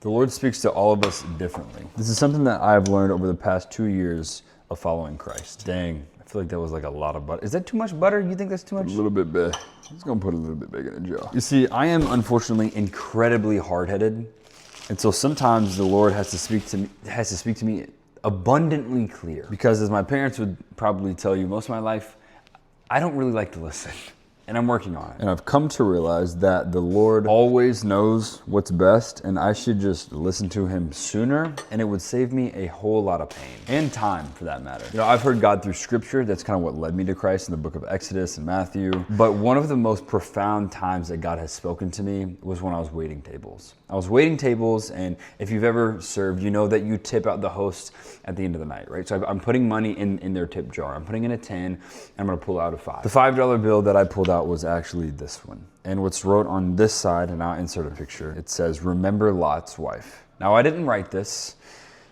The Lord speaks to all of us differently. This is something that I've learned over the past 2 years of following Christ. Dang, I feel like that was like a lot of butter. Is that too much butter? You think that's too much? A little bit big. He's gonna put a little bit big in the jar. You see, I am unfortunately incredibly hard-headed. And so sometimes the Lord has to speak to me abundantly clear. Because as my parents would probably tell you, most of my life, I don't really like to listen. And I'm working on it. And I've come to realize that the Lord always knows what's best, and I should just listen to him sooner, and it would save me a whole lot of pain and time for that matter. You know, I've heard God through scripture. That's kind of what led me to Christ in the book of Exodus and Matthew. But one of the most profound times that God has spoken to me was when I was waiting tables. I was waiting tables, and if you've ever served, you know that you tip out the host at the end of the night, right? So I'm putting money in their tip jar. I'm putting in a 10, and I'm gonna pull out a 5. The $5 bill that I pulled out was actually this one. And what's wrote on this side, and I'll insert a picture, it says, "Remember Lot's wife." Now, I didn't write this.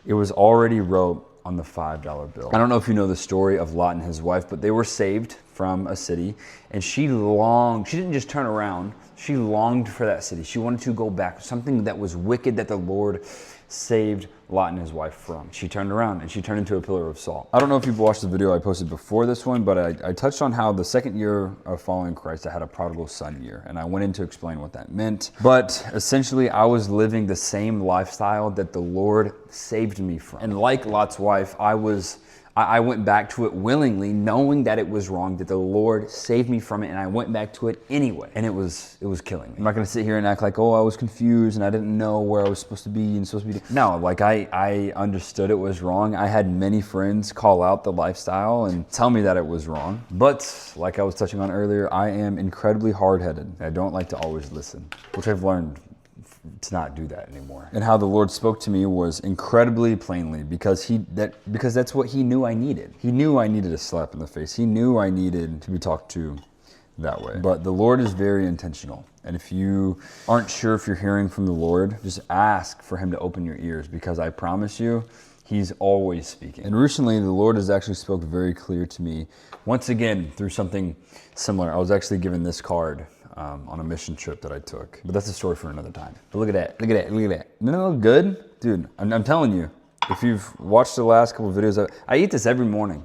It was already wrote on the $5 bill. I don't know if you know the story of Lot and his wife, but they were saved from a city, and she didn't just turn around, she longed for that city. She wanted to go back, something that was wicked that the Lord saved Lot and his wife from. She turned around and she turned into a pillar of salt. I don't know if you've watched the video I posted before this one, but I touched on how the second year of following Christ, I had a prodigal son year, and I went in to explain what that meant. But essentially, I was living the same lifestyle that the Lord saved me from. And like Lot's wife, I went back to it willingly, knowing that it was wrong, that the Lord saved me from it, and I went back to it anyway. And it was killing me. I'm not gonna sit here and act like, oh, I was confused and I didn't know where I was supposed to be and supposed to be. No, like I understood it was wrong. I had many friends call out the lifestyle and tell me that it was wrong. But like I was touching on earlier, I am incredibly hard-headed. I don't like to always listen, which I've learned to not do that anymore. And how the Lord spoke to me was incredibly plainly because that's what he knew I needed. He knew I needed a slap in the face. He knew I needed to be talked to that way. But the Lord is very intentional. And if you aren't sure if you're hearing from the Lord, just ask for him to open your ears, because I promise you, he's always speaking. And recently, the Lord has actually spoke very clear to me, once again, through something similar. I was actually given this card on a mission trip that I took. But that's a story for another time. But look at that, look at that, look at that. Doesn't it look good? Dude, I'm telling you, if you've watched the last couple of videos, I eat this every morning.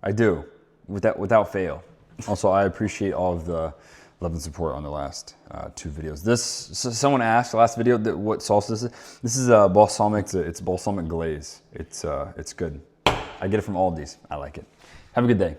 I do, without fail. Also, I appreciate all of the love and support on the last 2 videos. Someone asked the last video what sauce this is. This is balsamic, it's balsamic glaze. It's good. I get it from Aldi's, I like it. Have a good day.